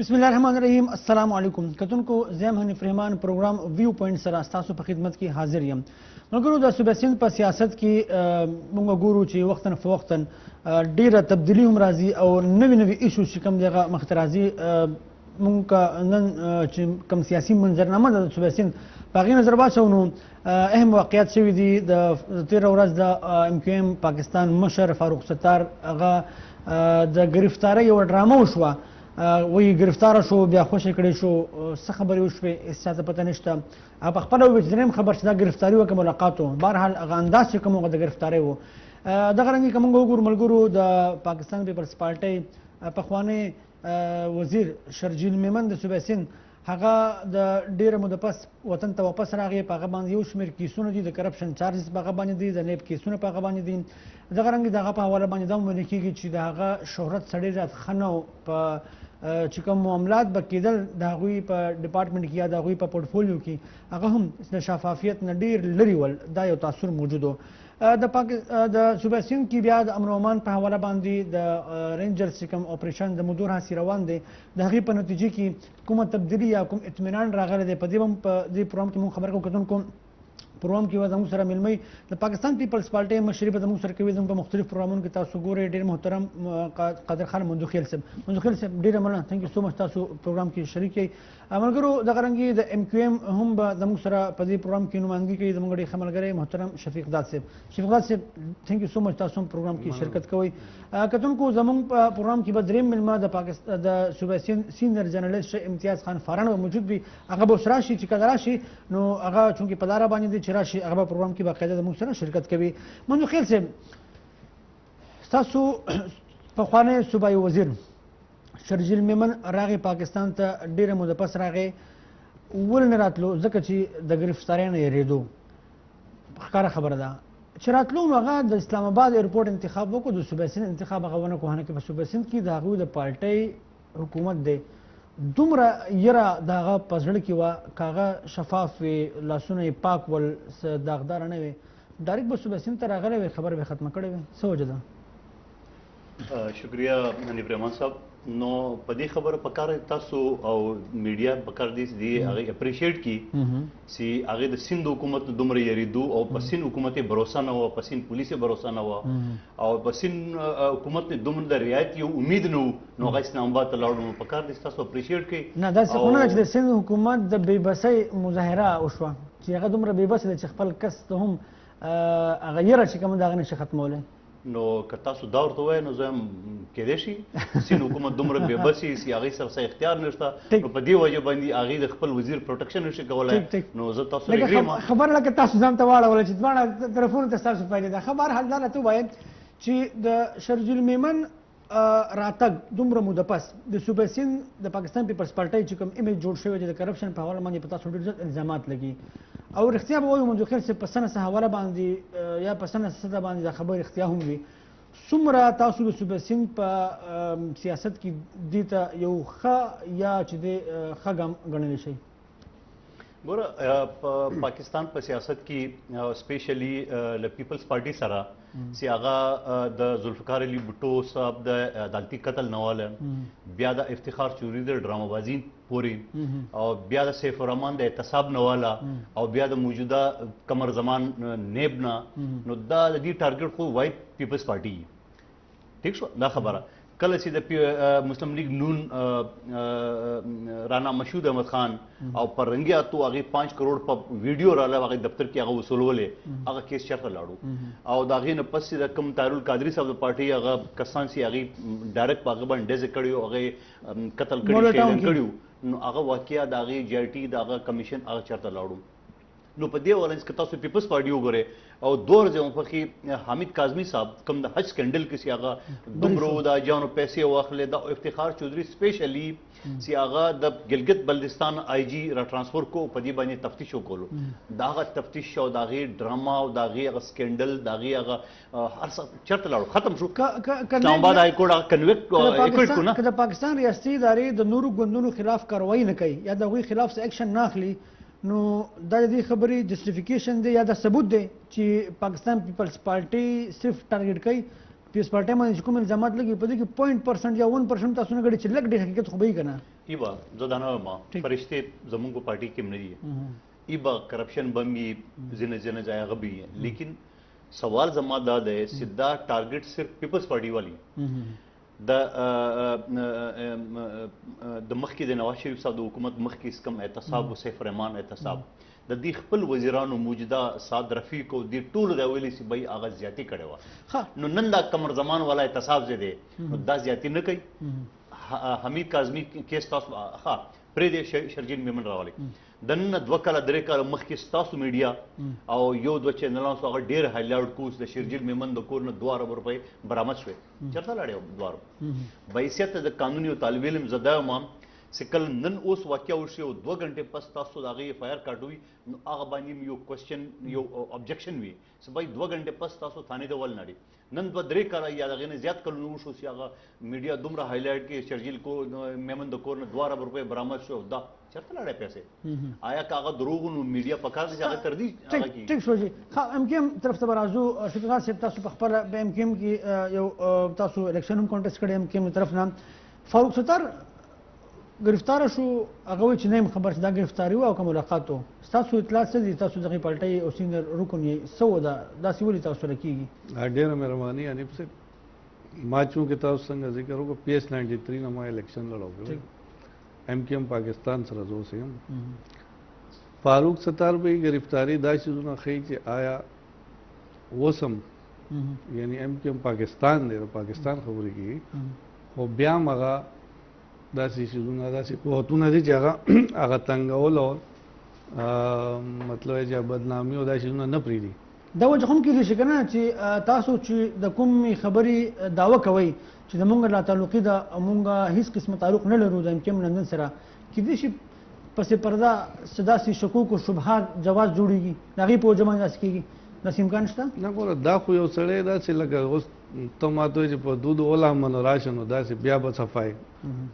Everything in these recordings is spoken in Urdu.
بسم الله الرحمن الرحیم. السلام علیکم. کتونکو زم حنیف رحمان پروګرام ویو پوینټ سره تاسو په خدمت کې حاضر یم. مګرو د صوبې سند په سیاست کې موږ ګورو چې وختن فوختن ډیره تبدیلی هم راځي او نوې ایشو چې کوم دغه مخ ته راځي. موږ نن چې کوم سیاسي منظرنامه د صوبې سند په هغې نظر واچو نو اهم واقعیت شوي دي. د تېره ورځ د ام کیو ایم پاکستان مشر فاروق ستار هغه د ګرفتارۍ یوه ډرامه وشوه. وی گرفتار شو بیا خوشی کړی شو څه خبرې وشوې هېڅ چاته پته نشته. هغه په خپله وویل چې درېیم خبر چې دا ګرفتاري وه که ملاقات و. بهرحال هغه انداز چې کوم هغه د ګرفتارۍ و. دغه رنګې که موږ وګورو ملګرو د پاکستان پیپلز پارټۍ پخوانی وزیر شرجیل میمن د صوبې سند هغه د ډېره موده پس وطن ته واپس راغی. په هغه باندې یو شمېر کیسونه دي، د کرپشن چارجز په هغه باندې دي، د نیب کیسونه په هغه باندې دي. دغه رنګې د هغه په حواله باندې دا هم ویل کېږي چې د هغه شهرت څه ډېر زیات ښه نه و. په چې کوم معاملات به کېدل د هغوی په ډپارټمنټ کې یا د هغوی په پورټفولیو کې هغه هم د شفافیت نه ډېر لرې ول. دا یو تاثر موجود و. د صوبې سند کې بیا د امن و امان په حواله باندې د رینجرز چې کوم اپریشن د مودور هسې روان دی، د هغې په نتیجې کې کومه تبدیلي یا کوم اطمینان راغلی دی. په دې هم په دې پروګرام کې موږ خبره کوو. کتونکو پروګرام کې به زموږ سره میلمۍ د پاکستان پیپلز پارټۍ مشري به زموږ سره کوي. زموږ په مختلف پروګرامونو کې تاسو ګورئ. ډېر محترم قادر خان منځوخیل صاحب. منځوخیل صاحب ډېره مننه، تھینک یو سو مچ تاسو پروګرام کې شریک یئ. ملګرو دغه رنګې د ام کیو ایم هم به زموږ سره په دې پروګرام کې نمایندګي کوي زموږ ډېر ښه ملګری محترم شفیق داد صاحب. شفیق داد صاحب تھینک یو سو مچ تاسو هم پروګرام کې شرکت کوئ. کتونکو زموږ په پروګرام کې به درېیم میلمه د صوبې سند سینیئر جرنلسټ امتیاز خان فاران به موجود وي. هغه به اوس راشي. چې کله راشي نو هغه چونکې په لاره باندې دی چې راشي هغه به پروګرام کې باقاعده زموږ سره شرکت کوي. منځوخیل صاحب ستاسو پخوانی صوبایي وزیر شرجیل میمن راغی پاکستان ته ډېره موده پس راغی. ولې نه راتلو؟ ځکه چې د ګرفتارۍ نه یېرېدو. ښکاره خبره ده چې راتلو نو هغه د اسلام آباد ایرپورټ انتخاب وکړو، د صوبې سند انتخاب هغه ونه کړو. حالانکې په صوبې سند کې د هغوی د پارټۍ حکومت دی. دومره یره د هغه په زړه کې وه که هغه شفاف وي، لاسونه یې پاک ول، څه داغداره نه وي، ډایرکټ به صوبې سند ته راغلی وي، خبره به یې ختمه کړې وي. څه وجه ده؟ شکریہ حنیف رحمان صاحب. نو په دې خبره پکار تاسو او میډیا پکار دي چې هغه اپریشیټ کی چې هغه د سند حکومت دومره یریدو او په سند حکومت باور نه و، په سند پولیس باور نه و او په سند حکومت دومره د رعایت یو امید نه و. نو هغه اسلام آباد ته لاړو. پکار دي تاسو اپریشیټ کی. نه داسې خو نه ده چې د سند حکومت د بېبسۍ مظاهره وشوه چې هغه دومره بېبسه دی چې خپل کس ته هم هغه یره چې کوم د هغه نشي ختمولی. نو که تاسو دا ورته ووایئ نو زه هم کیدای شي سند حکومت دومره بېبسي چې هغې سره څه اختیار نشته، نو په دې وجه باندې هغې د خپل وزیر پروټکشن نشي کولی. نو زه تاسو سره اګریم یم. خبره لکه تاسو ځان ته واړوله چې دواړه طرفونو ته ستاسو پایلې ده. ښه بهرحال دا راته ووایئ چې د شرجیل میمن راتګ دومره موده پس د صوبې سند د پاکستان پیپلز پارټۍ چې کوم ایمیج جوړ شوی دی د کرپشن په حواله باندې په تاسو ډېر زیات الزامات لګي. او رښتیا به ووایو منځوخیل صاحب په څه نه څه حواله باندې یا په څه نه څه باندې دا خبرې رښتیا هم وي. څومره تاسو د صوبې سند په سیاست کې دې ته یو ښه یا چې دی ښه ګام ګڼلی شئ؟ ګوره په پاکستان په سیاست کې سپیشلی له پیپلز پارټي سره چې هغه د ذوالفقار علي بھٹو صاحب د عدالتي قتل نه واله، بیا د افتخار چوری د ډرامه بازي پورې، او بیا د سیف الرحمان د اعتصاب نه واله، او بیا د موجوده قمر زمان نیب نه. نو دا د دې ټارګټ خو وایټ پیپلز پارټي. ٹھیک شو دا خبره. کله چې د مسلم لیگ نون رانا مشهود احمد خان او پر رنګیاتو هغې 5 کروڑ په ویډیو راله هغې دفتر کې هغه وصولولې، هغه کیس چېرته لاړو. او د هغې نه پس چې د کوم طاهر القادري صاحب د پارټۍ هغه کسان چې هغې ډایرکټ په هغه باندې ډزې کړي او هغې قتل کړي کړي وو، نو هغه واقعه د هغې جی آی ټي د هغه کمیشن هغه چېرته لاړو. نو په دې ولنس کې تاسو پیپلز پارټي وګورئ او دوه ورځې مخکې حامد کاظمي صاحب کوم د حج سکینډل کې چې هغه دومره د حاجیانو پیسې واخلې، د افتخار چودھری سپیشلی چې هغه د ګلګت بلتستان آی جي را ټرانسفر کو، په دې باندې تفتیش وکولو. د هغه تفتیش او د هغې ډراما او د هغې هغه سکینډل د هغې هغه هر څه چېرته لاړو، ختم شو. اسلام آباد های کورټ هغه کنویکټ کړو نه. که د پاکستان ریاستي ادارې د نورو ګوندونو خلاف کاروایي نه کوي یا د هغوی خلاف څه اکشن نه اخلي، نو دا د دې خبرې جسټیفیکیشن دی یا دا ثبوت دی چې پاکستان پیپلز پارټي صرف ټارګټ کوي پیس پارټي باندې کوم الزامات لګي په دې کې 0.% یا 1% تاسو نه غړي چې لګ ډېر حقیقت خو به یې کنه ایبا زدانه ما فرشته زمونږ په پارټي کې نه دي ایبا کرپشن بمي زنه جایا غبي لیکن سوال زما دا ده سیدھا ٹارگٹ صرف پیپلز پارٹی والی د مخکې د نواز شریف صاحب د حکومت مخکې کم احتساب او سیف الرحمن احتساب د دې خپل وزیرانو موجوده سعد رفیق او د ټولو د ویلي سي بای اغاز زیاتی کړي و نو نن دا کمر زمان والا احتساب زه دی نو دا زیاتی نه کوي حمید کاظمی کیس تاسو ها پرې د شرجیل میمن راولي دنه 2 کاله 3 کاله مخکې تاسو میډیا او یو 2 چینلانو هغه ډیر هایلایټ کوس د شرجیل میمن د کور نه 2 ارب روپۍ برآمد شوې چرته لاړې 2 ارب بحیثیت د قانوني او طالب علم زده ما سکل نن اوس واقعیا وشي او 2 غنټه پس تاسو دغه اف آی آر کاټوي نو هغه باندې یو کوېسچن یو ابجیکشن وي سبای 2 غنټه پس تاسو ثانه د ول نړي نن 2-3 کاله یا دغه نه زیات کلو وشو چې هغه میډیا دومره هایلایټ کې شرجیل کو میمن د کور نه 2 ارب روپۍ برآمد شو دا چرته لاړې پیسې آیا کاغه دروغ نو میډیا پکار دي چې هغه تر دې هغه کی ټیک شو جی ها ام کیم طرف ته راځو شفیقات صاحب تاسو په خپل به ام کیم کې یو تاسو الیکشن هم کانټیسټ کړی ام کیم طرف نه فاروق ستار گرفتار شو هغه وی چې نه خبر چې دا گرفتاری او کوم ملاقات وو تاسو اطلاع څه دي تاسو دغه پالټي او سینګر رکن یې سو دا داسې ولې تاسو رکیږي ډېره مهرباني انیب صاحب ما چونکه تاسو څنګه ذکر وکړو PS 93 نه ما الیکشن لړاو ایم کیم پاکستان سره زو سیم فاروق ستار به گرفتاری دا شیزونه خی چې آیا وسم یعنی ایم کیم پاکستان دی پاکستان خبرې کی خو بیا مغه داسې شیزونه داسې قوتونه دي چې هغه تنګول او مطلب چې بدنامي او داسې شیزونه نه پریدي دا وجه هم کې شي کنه چې تاسو چې د کوم خبري داوا کوي چې زمونږ لا تعلقي دا مونږه هیڅ قسم تعلق نه لرو د امکان لندن سره کې دې شي پس پردا سداسي شکوک او شبهات جواز جوړيږي دغه په جمع داس کېږي د امکان شته نه ګوره دا خو یو سړی دا چې لکه اوس ته ماته چې په دود اوله منو راشنو دا چې بیا به صفای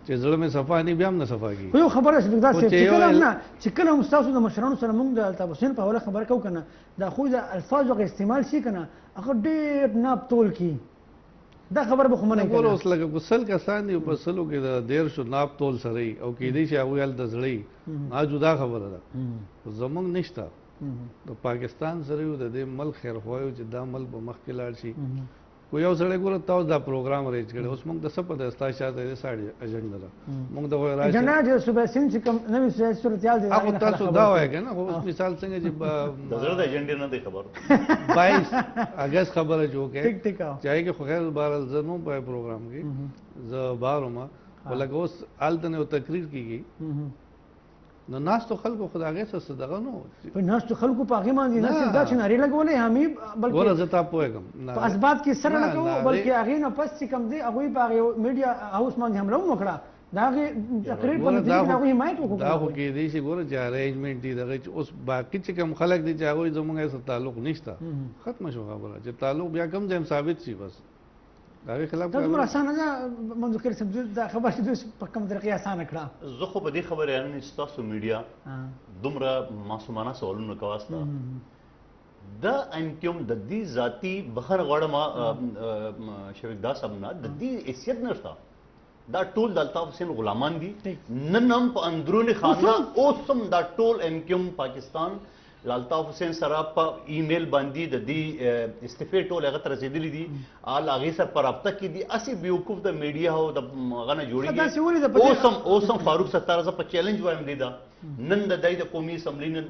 چې زړه مې صفا نه بیا هم نه صفا کی یو خبره چې دا چې کله نه چې کله مستاسو د مشرانو سره مونږ د الطاف حسین په حواله خبره کو کنه دا خو د الفاظ او استعمال شي کنه هغه ډېر ناب تول کی دا خبر به خو منه ګوره اوس لکه غسل کسان دی په سلو کې د دیر شو ناب تول سره او کې دې چې هغه ال د زړی ما جدا خبره ده زمونږ نشته د پاکستان سره یو د دې ملک خیر خوایو چې دا ملک به مخکې لاړ شي خو یو سړی ګوره تاسو دا پروګرام ریج کړی اوس موږ د څه په د استاد شاته د ساړي اجنډا ده موږ د وای راځي جنا چې صوبې سین چې کوم نوې صورتحال دی هغه تاسو دا وای کنه خو مثال څنګه چې د زړه د ایجنډا نه دی خبر 22 اگست خبره جوړه ټیک ټیک چاہے کہ خیر بار زنو په پروګرام کې ز بارما ولګ اوس آلتنه تقریر کیږي نو ناس تو خلکو خدای سره صدقه نو په ناس تو خلکو په هغه باندې نه دا چې ناری لګولې همي بلکې ګوره زه تا پوهیږم په اسباب کې سره نه کوو بلکې هغه نه پس چې کم دی هغه په میډیا هاوس باندې حمله وکړه دا تقریر په دې کې هغه حمایت وکړه دا خو کې دي چې ګوره چې ارینجمنت دي دغه اوس باقي چې کوم خلک دي چې هغه زموږ سره تعلق نشته ختم شو خبره چې تعلق بیا کم ځم ثابت شي بس دا خلاف دا دومره اسانه ده منځ کې سم دا خبره چې په کوم طریقې اسانه کړه زه خو په دې خبره یعنی تاسو میډیا دومره معصومانه سوالونه کواسته دا انکم د دې ذاتی بهر غړم شریک دا سم نه د دې حیثیت نشته دا ټول د الطاف حسین غلامان دي نن هم په اندرونی خانه اوسم دا ټول انکم پاکستان الطاف حسین سره په ایمیل باندې د دې استعفی ټول هغه تر رسیدلی دي ال هغه سره پر رابطه کې دي اسی بیوقوف د میډیا او د غنه جوړیږي اوسم فاروق ستار ز په چیلنج وایم دی دا نن د دای د قومي اسمبلی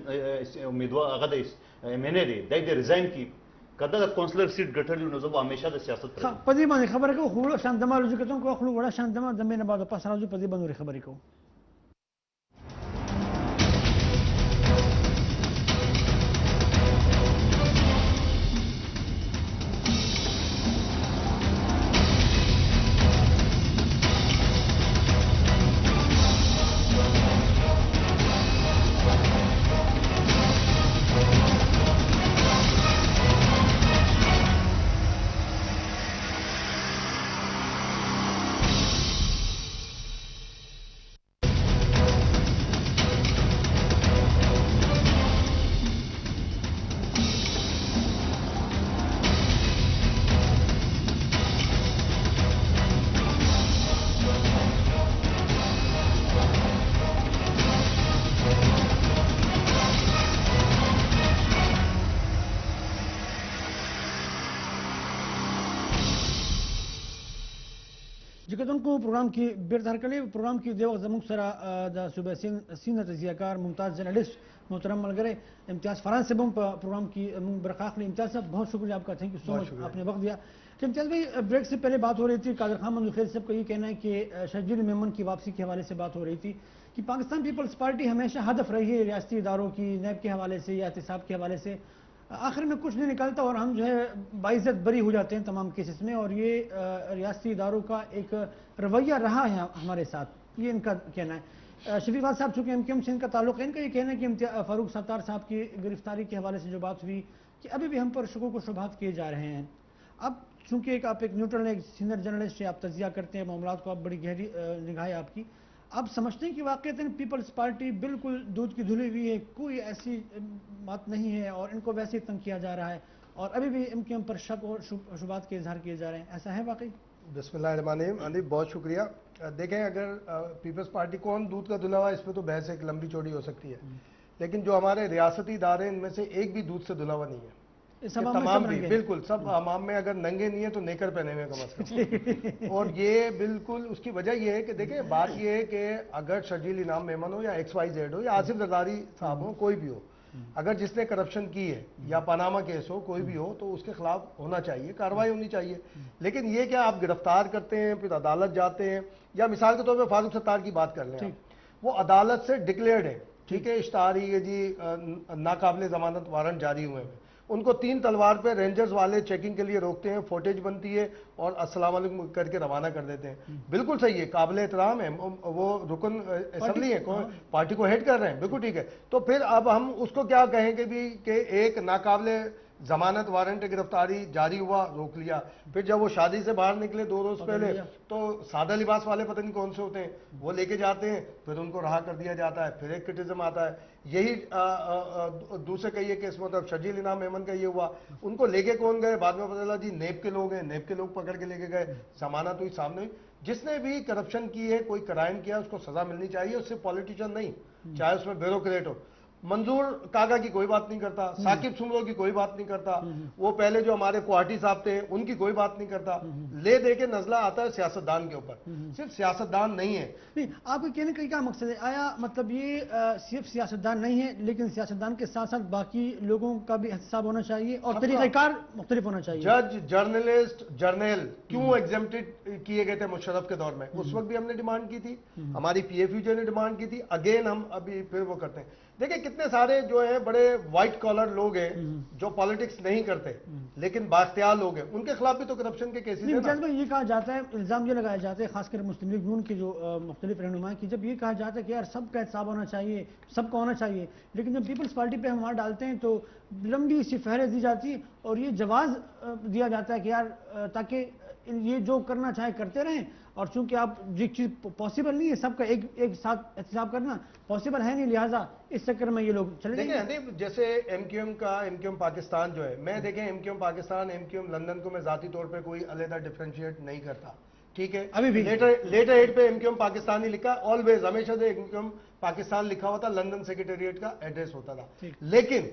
امیدوار هغه د امنه دی دای د ریزاین کی کله د کونسلر سیټ ګټلو نو زه همیشه د سیاست پر په دې باندې خبره کوم خو شاندما لوجو کتون کو خو وړه شاندما د مینه بعد پس راځو په دې باندې خبرې کوم کتونکو پروګرام کې بیرته هرکلی پروګرام کې د وخت زموږ سره د صوبه سیند تجزیه‌کار ممتاز جرنلسٹ محترم ملګری امتیاز فرحان صاحب هم په پروګرام کې موږ برخه اخلي. امتیاز صاحب بہت شکریہ آپ کا, تھینک یو سو مچ, آپ نے وقت دیا. امتیاز بھائی بریک سے پہلے بات ہو رہی تھی, قادر خان منظور خیل صاحب کا یہ کہنا ہے کہ شرجیل میمن کی واپسی کے حوالے سے بات ہو رہی تھی کہ پاکستان پیپلز پارٹی ہمیشہ ہدف رہی ہے ریاستی اداروں کی نیب کے حوالے سے یا احتساب کے حوالے سے, آخر میں کچھ نہیں نکلتا اور ہم جو ہے باعزت بری ہو جاتے ہیں تمام کیسز میں, اور یہ ریاستی اداروں کا ایک رویہ رہا ہے ہمارے ساتھ, یہ ان کا کہنا ہے. شفیق صاحب چونکہ ایم کیو ایم سے ان کا تعلق ہے, ان کا یہ کہنا ہے کہ فاروق ستار صاحب کی گرفتاری کے حوالے سے جو بات ہوئی کہ ابھی بھی ہم پر شکوک و شبہات کیے جا رہے ہیں. اب چونکہ آپ ایک نیوٹرل ایک سینئر جرنلسٹ ہیں, آپ تجزیہ کرتے ہیں معاملات کو, آپ بڑی گہری نگاہ ہے آپ کی, آپ سمجھتے ہیں کہ واقعتاً پیپلز پارٹی بالکل دودھ کی دھلی ہوئی ہے, کوئی ایسی بات نہیں ہے اور ان کو ویسے ہی تنگ کیا جا رہا ہے اور ابھی بھی ایم کیو ایم پر شک اور شبہات کے اظہار کیے جا رہے ہیں, ایسا ہے واقعی؟ بسم اللہ الرحمن الرحیم. اندیپ بہت شکریہ. دیکھیں اگر پیپلز پارٹی کون دودھ کا دھلا ہوا ہے اس پہ تو بحث ایک لمبی چوڑی ہو سکتی ہے, لیکن جو ہمارے ریاستی ادارے ان میں سے ایک بھی دودھ سے دھلا ہوا نہیں ہے. تمام بھی بالکل سب عوام میں اگر ننگے نہیں ہیں تو نیکر پہنے ہوئے کم از کم. اور یہ بالکل اس کی وجہ یہ ہے کہ دیکھیں بات یہ ہے کہ اگر شرجیل انعام میمن ہو یا ایکس وائی زیڈ ہو یا آصف زرداری صاحب ہو, کوئی بھی ہو, اگر جس نے کرپشن کی ہے یا پاناما کیس ہو کوئی بھی ہو تو اس کے خلاف ہونا چاہیے, کارروائی ہونی چاہیے. لیکن یہ کیا آپ گرفتار کرتے ہیں پھر عدالت جاتے ہیں, یا مثال کے طور پہ فاروق ستار کی بات کر لیں, وہ عدالت سے ڈکلیئرڈ ہے, ٹھیک ہے, اشتہاری ہے جی ناقابل ضمانت وارنٹ جاری ہوئے ہیں, ان کو 3 تلوار پہ رینجرز والے چیکنگ کے لیے روکتے ہیں, فوٹیج بنتی ہے اور السلام علیکم کر کے روانہ کر دیتے ہیں. بالکل صحیح ہے, قابل احترام ہے, وہ رکن اسمبلی ہے, پارٹی کو ہیڈ کر رہے ہیں, بالکل ٹھیک ہے. تو پھر اب ہم اس کو کیا کہیں کہ بھی کہ ایک ناقابل ضمانت وارنٹ گرفتاری جاری ہوا, روک لیا, پھر جب وہ شادی سے باہر نکلے 2 روز پہلے تو سادہ لباس والے پتہ نہیں کون سے ہوتے ہیں وہ لے کے جاتے ہیں, پھر ان کو رہا کر دیا جاتا ہے, پھر ایک کرٹیزم آتا ہے. یہی دوسرے کا یہ کیس مطلب شرجیل انعام میمن کا یہ ہوا, ان کو لے کے کون گئے, بعد میں پتہ چلا جی نیب کے لوگ ہیں, نیب کے لوگ پکڑ کے لے کے گئے, ضمانت ہوئی سامنے ہوئی. جس نے بھی کرپشن کی ہے, کوئی کرائم کیا, اس کو سزا ملنی چاہیے, اس سے پولیٹیشین نہیں, چاہے اس میں بیوروکریٹ ہو. منظور کاغا کی کوئی بات نہیں کرتا, ثاقب سمرو کی کوئی بات نہیں کرتا, وہ پہلے جو ہمارے کوارٹی صاحب تھے ان کی کوئی بات نہیں کرتا. لے دے کے نزلہ آتا ہے سیاستدان کے اوپر, صرف سیاستدان نہیں ہے. نہیں, آپ کے کہنے کا کیا مقصد ہے, آیا مطلب یہ صرف سیاستدان نہیں ہے لیکن سیاستدان کے ساتھ ساتھ باقی لوگوں کا بھی احتساب ہونا چاہیے اور طریقہ کار مختلف ہونا چاہیے؟ جج, جرنلسٹ, جرنیل کیوں ایگزمپٹڈ کیے گئے تھے مشرف کے دور میں, اس وقت بھی ہم نے ڈیمانڈ کی تھی, ہماری پی ایف یو جو نے ڈیمانڈ کی تھی, اگین ہم ابھی پھر وہ کرتے ہیں. دیکھیں کتنے سارے جو ہیں بڑے وائٹ کالر لوگ ہیں جو پالیٹکس نہیں کرتے لیکن بااختیار لوگ ہیں, ان کے خلاف بھی تو کرپشن کے کیسز ہیں. یہ کہا جاتا ہے, الزام یہ لگایا جاتا ہے خاص کر مسلم لیگ نون کے جو مختلف رہنما کی, جب یہ کہا جاتا ہے کہ یار سب کا احتساب ہونا چاہیے, سب کا ہونا چاہیے, لیکن جب پیپلز پارٹی پہ ہم وہاں ڈالتے ہیں تو لمبی سی فہرست دی جاتی ہے اور یہ جواز دیا جاتا ہے کہ یار تاکہ یہ جو کرنا چاہے کرتے رہیں, اور چونکہ آپ یہ چیز پاسبل نہیں ہے سب کا ایک ساتھ احتساب کرنا پاسبل ہے نہیں, لہٰذا اس چکر میں یہ لوگ چلے دیکھیں حنیف, جیسے ایم کیو ایم پاکستان جو ہے, میں دیکھیں M Q M Pakistan, M Q M London کو میں ذاتی طور پہ کوئی علیحدہ ڈیفرینشیٹ نہیں کرتا, ٹھیک ہے, ابھی بھی لیٹر ایڈ پہ ایم کیو ایم پاکستان ہی لکھا, آلویز ہمیشہ سے ایم کیو ایم پاکستان لکھا ہوا تھا, لندن سیکریٹریٹ کا ایڈریس ہوتا تھا. لیکن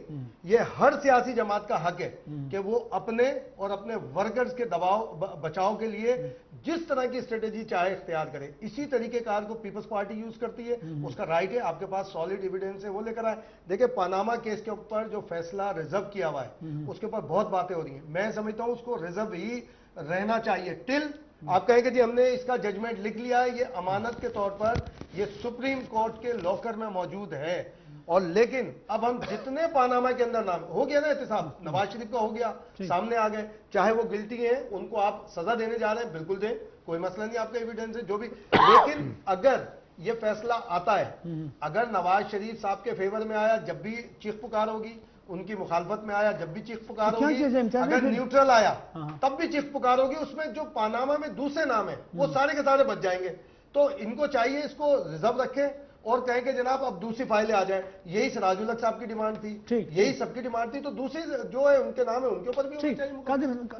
یہ ہر سیاسی جماعت کا حق ہے کہ وہ اپنے اور اپنے ورکرز کے دباؤ بچاؤ کے لیے جس طرح کی اسٹریٹجی چاہے اختیار کرے. اسی طریقے کار کو پیپلز پارٹی یوز کرتی ہے, اس کا رائٹ ہے, آپ کے پاس سالڈ ایویڈنس ہے وہ لے کر آئے. دیکھیں پاناما کیس کے اوپر جو فیصلہ ریزرو کیا ہوا ہے اس کے اوپر بہت باتیں ہو رہی ہیں, میں سمجھتا ہوں اس کو ریزرو ہی رہنا چاہیے ٹل آپ کہیں کہ جی ہم نے اس کا ججمنٹ لکھ لیا ہے, یہ امانت کے طور پر یہ سپریم کورٹ کے لاکر میں موجود ہے. اور لیکن اب ہم جتنے پاناما کے اندر نام ہو گیا نا احتساب, نواز شریف کا ہو گیا, سامنے آ گئے, چاہے وہ گلٹی ہیں ان کو آپ سزا دینے جا رہے ہیں, بالکل دیں, کوئی مسئلہ نہیں, آپ کا ایویڈنس ہے جو بھی. لیکن اگر یہ فیصلہ آتا ہے, اگر نواز شریف صاحب کے فیور میں آیا جب بھی چیخ پکار ہوگی, ان کی مخالفت میں آیا جب بھی چیخ پکار ہوگی, اگر نیوٹرل آیا تب بھی چیخ پکار ہوگی, اس میں جو پاناما میں دوسرے نام ہیں وہ سارے کے سارے بچ جائیں گے. تو ان کو چاہیے اس کو ریزرو رکھیں اور کہیں کہ جناب اب دوسری فائلیں آ جائیں. یہی سراج الحق صاحب کی ڈیمانڈ تھی, یہی سب کی ڈیمانڈ تھی, تو دوسری جو ہے ان کے نام ہے ان کے اوپر بھی ہونا چاہیے.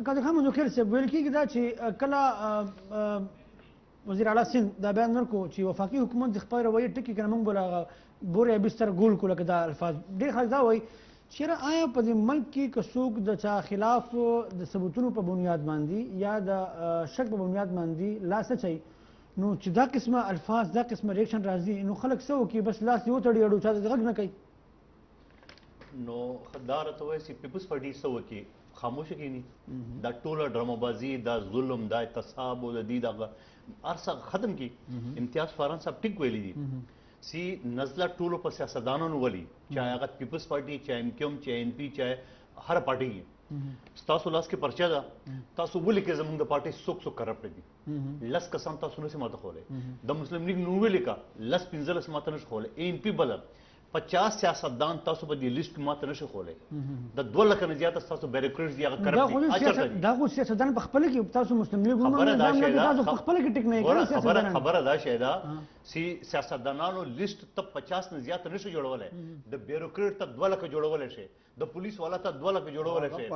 قادر خان منظور خیل صاحب ویل کېږي دا چې کله وزیر اعلی سند دا بیان ورکړو چې وفاقي حکومت د خپل رویې ټکي کنه موږ بل بورې بستر ګول کړو لکه دا الفاظ ډېر خلک دا وایي چیرې آیا په دې ملک کې که څوک د چا خلاف د ثبوتونو په بنیاد باندې یا د شک په بنیاد باندې لاس اچوي نو چې دا قسمه الفاظ دا قسمه ریاکشن راځي نو خلک څه وکړي بس لاس یو تړي اړو چا غږ نه کوي نو خدار ته وایي چې پیپلز پارټي څه وکړي خاموشه کینی دا ټوله ډرامه بازی دا ظلم دا اعتصاب او د دې دغه ارسه ختم کی امتیاز فاران صاحب ټیک ویلی دي سی نزله ټولو په سیاستدانانو ولی چاہے هغه پیپلز پارټي چاہے ایم کیو ایم چاہے ان پی چاہے هر پارټي ستاسو لاس کې پرچا ده تاسو ولې کې زموږ د پارټي څوک څوک کرپټ دي لس کسان تاسو نه ماته خوله د مسلم لیگ نو ویل کا لس 15 ماته نش خوله ان پی بل 50 سیاستدان تاسو په دې لیست کې ماته نش خوله د 2 لک نه زیات تاسو بیروکریټس دی هغه کرپټ دا خو سیاستدان په خپل کې تاسو مسلم لیگ نو تاسو په خپل کې ټیک نه کوي خبره دا شیدا سی سیاستدانانو لیست ته 50 نه زیات نشي جوړولای د بیروکریټ ته 2 لک جوړولای شي د پولیس والا ته 2 لک جوړولای شي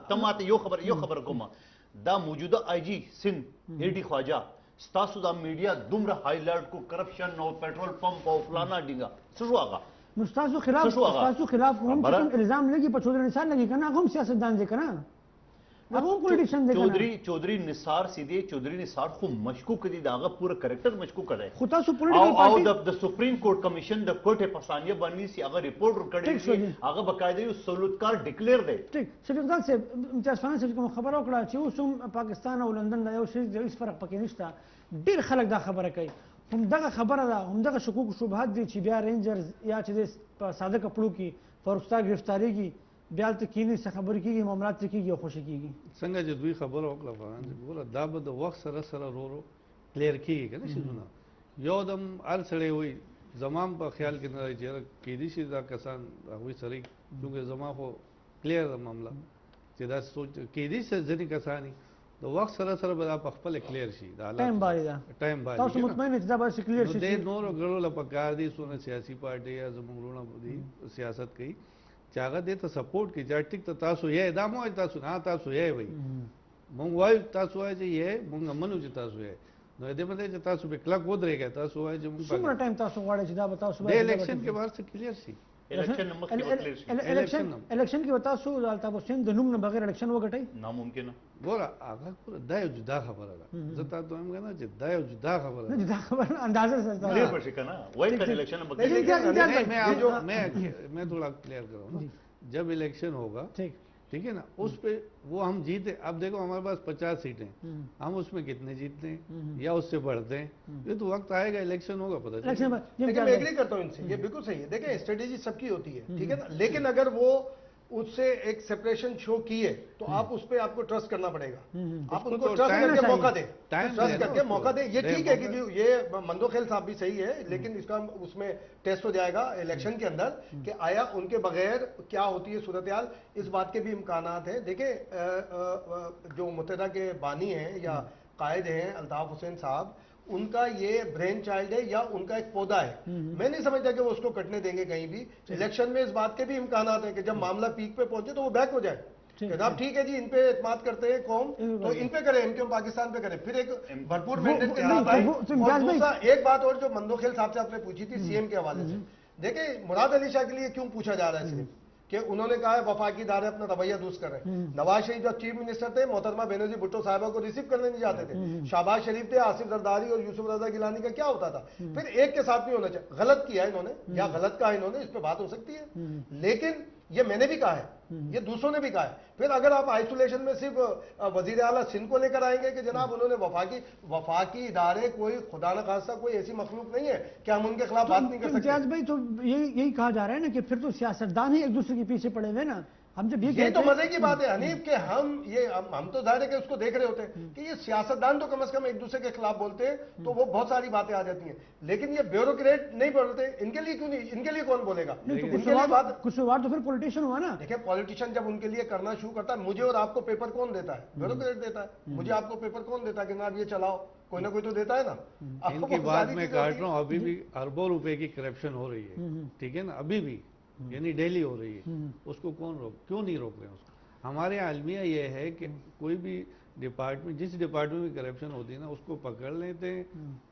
تماته یو خبر کومه دا موجوده آئی جی سندھ اے ڈی خواجہ ستاسو دا میڈیا دومره هایلایټ کو کرپشن او پیټرول پمپ او فلانا ډینګا څه شو هغه نو ستاسو خلاف هم کوم الزام لګي په چودري نثار لګي کنه هم سیاستدان دي کنه هغه پولیټیشن دي کنه چودري نثار سیدی چودري نثار خو مشکوک دي داغه پورا کریکٹر مشکوک دی خو تاسو پولیټیکل پارټي او د سپریم کورټ کمیشن د کوټه پسانیه باندې سی هغه ریپورټ ورکړی شي هغه بقاعده یو سولوتکار ډیکلیئر دی ټیک شفیق خان صاحب امتیاز فاران صاحب کوم خبر وکړه چې اوس هم پاکستان او لندن دا یو شی د هیڅ فرق پکې نشته ډیر خلک دا خبره کوي هم دغه خبره ده هم دغه شکوک و شبهات دي چې بیا رینجرز یا چې په ساده کپړو کې فروستا گرفتاریږي بیا ته کینی څه خبر کیږي معاملات کیږي او خوشی کیږي څنګه چې دوی خبر وکړه فران ګوره دا به د وخت سره سره رو کلیر کیږي کنه شي یو دم هر سړی وي زمام په خیال کې نه چې کې دي شي دا کسان هغه سړی چې زما خو کلیر معاملہ چې دا سوچ کې دي چې ځینې کسانی د وخت سره سره به دا په خپل کلیر شي دا ټایم باندې تاسو مطمئن چې دا به کلیر شي د نور غړو لپاره دي سونه سیاسي پارټي یا زموږ دي سیاست کوي چې هغه دې ته سپورټ کوي چې ټیک ته تاسو یې دا مو تاسو نه تاسو یې وای مونږ وای تاسو وای چې یې مونږ منو چې تاسو یې نو دې باندې چې تاسو به کلک ودرېږئ تاسو وای چې مونږ څومره ټایم تاسو غواړئ چې دا به تاسو د الیکشن کې بار څه کلیر شي الیکشن کې تاسو د الطاف حسین د نوم نه بغیر الیکشن وګټئ ناممکن ګوره هغه دا یو جدا خبره ده زه تاسو ته وایم چې دا یو جدا خبره ده جدا خبره اندازه سره کلیئر پشي کنه وای کله الیکشن میں تھوڑا کلیئر کروں جب الیکشن ہوگا ٹھیک ہے نا اس پہ وہ ہم جیتے اب دیکھو ہمارے پاس 50 سیٹیں ہم اس میں کتنے جیتتے ہیں یا اس سے بڑھتے ہیں یہ تو وقت آئے گا الیکشن ہوگا پتہ چلے لیکن میں ایگری کرتا ہوں ان سے یہ بالکل صحیح ہے دیکھیں اسٹریٹجی سب کی ہوتی ہے ٹھیک ہے نا لیکن اگر وہ اس سے ایک سپریشن شو کی ہے تو آپ اس پہ آپ کو ٹرسٹ کرنا پڑے گا آپ ان کو ٹرسٹ کر کے موقع دیں ٹرسٹ کر کے موقع دیں یہ ٹھیک ہے کہ یہ مندوخیل صاحب بھی صحیح ہے لیکن اس کا اس میں ٹیسٹ ہو جائے گا الیکشن کے اندر کہ آیا ان کے بغیر کیا ہوتی ہے صورتحال اس بات کے بھی امکانات ہیں دیکھیں جو متحدہ کے بانی ہیں یا قائد ہیں الطاف حسین صاحب ان کا یہ برین چائلڈ ہے یا ان کا ایک پودا ہے میں نہیں سمجھتا کہ وہ اس کو کٹنے دیں گے کہیں بھی الیکشن میں اس بات کے بھی امکانات ہیں کہ جب معاملہ پیک پہ پہنچے تو وہ بیک ہو جائے جناب ٹھیک ہے جی ان پہ اعتماد کرتے ہیں قوم تو ان پہ کریں ان کے پاکستان پہ کریں پھر ایک بھرپور مینڈیٹ کے ساتھ آئے ایک بات اور جو مندوخیل صاحب سے آپ نے پوچھی تھی سی ایم کے حوالے سے دیکھیں مراد علی شاہ کے لیے کیوں پوچھا جا رہا ہے صرف کہ انہوں نے کہا ہے وفاقی ادارے اپنا رویہ درست کر رہے ہیں نواز شریف جو چیف منسٹر تھے محترمہ بینظیر بھٹو صاحبہ کو ریسیو کرنے نہیں جاتے تھے شہباز شریف تھے آصف زرداری اور یوسف رضا گیلانی کا کیا ہوتا تھا پھر ایک کے ساتھ نہیں ہونا چاہیے غلط کیا انہوں نے یا غلط کہا انہوں نے اس پہ بات ہو سکتی ہے لیکن یہ میں نے بھی کہا ہے یہ دوسروں نے بھی کہا ہے پھر اگر آپ آئسولیشن میں صرف وزیر اعلیٰ سندھ کو لے کر آئیں گے کہ جناب انہوں نے وفاقی ادارے کوئی خدا نخواستہ کوئی ایسی مخلوق نہیں ہے کہ ہم ان کے خلاف بات نہیں کر سکتے امتیاز بھائی تو یہی کہا جا رہا ہے نا کہ پھر تو سیاستدان ہی ایک دوسرے کے پیچھے پڑے ہوئے نا ہم جب یہ تو مزے کی بات ہے حنیف کہ ہم تو ظاہر ہے کہ اس کو دیکھ رہے ہوتے ہیں کہ یہ سیاستدان تو کم از کم ایک دوسرے کے خلاف بولتے ہیں تو وہ بہت ساری باتیں آ جاتی ہیں لیکن یہ بیوروکریٹ نہیں بولتے ان کے لیے کیوں نہیں ان کے لیے کون بولے گا کچھ بار تو پھر پولیٹیشین ہوا نا دیکھیں پولیٹیشین جب ان کے لیے کرنا شروع کرتا ہے مجھے اور آپ کو پیپر کون دیتا ہے بیوروکریٹ دیتا ہے مجھے آپ کو پیپر کون دیتا ہے کہ جناب یہ چلاؤ کوئی نہ کوئی تو دیتا ہے نا ان کی بات میں کاٹ رہا ہوں ابھی بھی اربوں روپے کی کرپشن ہو رہی ہے ٹھیک ہے نا ابھی بھی یعنی ڈیلی ہو رہی ہے اس کو کیوں نہیں روک رہے ہیں اس کو ہمارے عالمیہ یہ ہے کہ کوئی بھی ڈپارٹمنٹ جس ڈپارٹمنٹ میں کرپشن ہوتی ہے نا اس کو پکڑ لیتے ہیں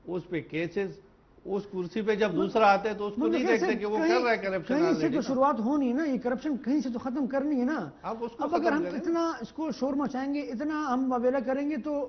اس پہ کیسز اس کرسی پہ جب دوسرا آتا ہے تو اس کو نہیں دیکھتے کہ وہ کر رہا ہے کرپشن کہیں سے تو شروعات ہونی ہے نا یہ کرپشن کہیں سے تو ختم کرنی ہے نا اب اگر ہم اتنا اس کو شور مچائیں گے اتنا ہم وویلا کریں گے تو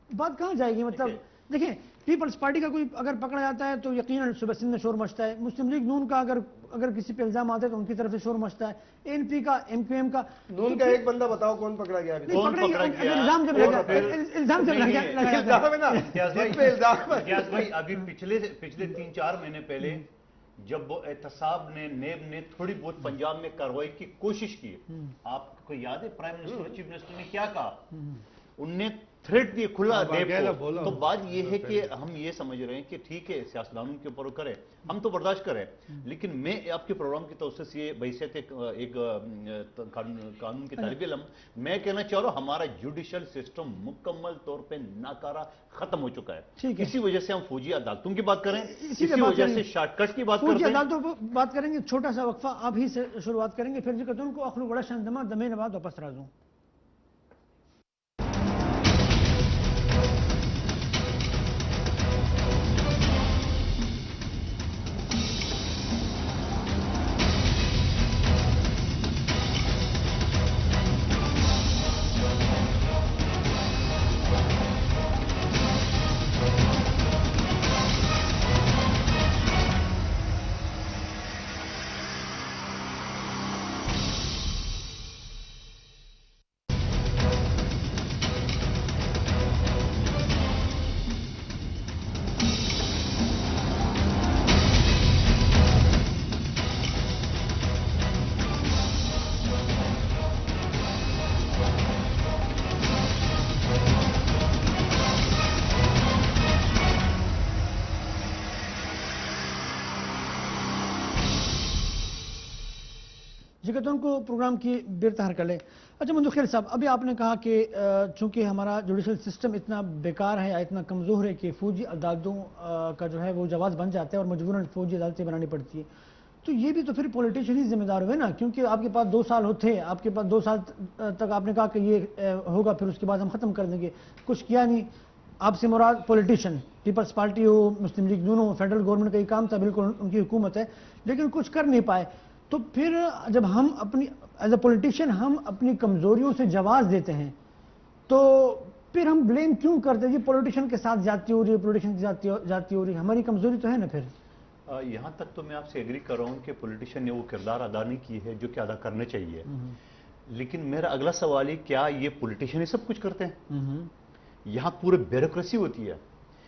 بات کہاں جائے گی؟ مطلب دیکھیں پیپلز پارٹی کا کوئی اگر پکڑا جاتا ہے تو یقیناً صوبہ سندھ میں شور مچتا ہے، مسلم لیگ نون کا اگر کسی پہ الزام آتے ہیں تو ان کی طرف سے شور مچتا ہے، ANP کا، MQM کا. نون کا ایک بندہ بتاؤ کون پکڑا گیا ابھی تک؟ کون پکڑا گیا؟ الزام جب لگا امتیاز بھائی ابھی پچھلے 3-4 مہینے پہلے جب احتساب نے، نیب نے تھوڑی بہت پنجاب میں کارروائی کی کوشش کی، آپ کو یاد ہے پرائم منسٹر اور چیف منسٹر نے کیا کہا؟ ان نے تھریٹ دیے کھلا نیب کو. تو بات یہ ہے کہ ہم یہ سمجھ رہے ہیں کہ ٹھیک ہے سیاستدانوں کے اوپر کرے، ہم تو برداشت کریں، لیکن میں آپ کے پروگرام کی توسط سے بحیثیت ایک قانون کے طالب علم میں کہنا چاہ رہا ہوں ہمارا جوڈیشل سسٹم مکمل طور پہ ناکارہ ختم ہو چکا ہے. اسی وجہ سے ہم فوجی عدالتوں کی بات کریں، اسی وجہ سے شارٹ کٹ کی بات کریں. فوجی عدالتوں پر بات کریں گے، چھوٹا سا وقفہ آپ ہی سے شروعات کریں گے، پھر ذکر ان کو اخلو بڑا شاندما دمے نباد واپس رازوں. ان کو پروگرام کی بیرتہر کر لیں. اچھا منظور صاحب، ابھی آپ نے کہا کہ چونکہ ہمارا جوڈیشل سسٹم اتنا بیکار ہے یا اتنا کمزور ہے کہ فوجی عدالتوں کا جو ہے وہ جواز بن جاتا ہے اور مجبوراً فوجی عدالتیں بنانی پڑتی ہے، تو یہ بھی تو پھر پولیٹیشین ہی ذمہ دار ہوئے نا، کیونکہ آپ کے پاس 2 سال ہوتے، آپ کے پاس 2 سال تک آپ نے کہا کہ یہ ہوگا پھر اس کے بعد ہم ختم کر دیں گے، کچھ کیا نہیں. آپ سے مراد پولیٹیشین، پیپلز پارٹی ہو، مسلم لیگ نون ہو، فیڈرل گورنمنٹ کا یہ کام تھا، بالکل ان کی حکومت ہے، لیکن کچھ کر نہیں پائے. تو پھر جب ہم اپنی ایز اے پولیٹیشین ہم اپنی کمزوریوں سے جواز دیتے ہیں تو پھر ہم بلیم کیوں کرتے ہیں؟ یہ پولیٹیشین کے ساتھ زیادتی ہو رہی ہے، پولیٹیشین کی زیادتی ہو رہی ہے، ہماری کمزوری تو ہے نا پھر. یہاں تک تو میں آپ سے ایگری کر رہا ہوں کہ پولیٹیشین نے وہ کردار ادا نہیں کی ہے جو کہ ادا کرنا چاہیے، لیکن میرا اگلا سوال ہے کیا یہ پولیٹیشین ہی سب کچھ کرتے ہیں؟ یہاں پورے بیوروکریسی ہوتی ہے،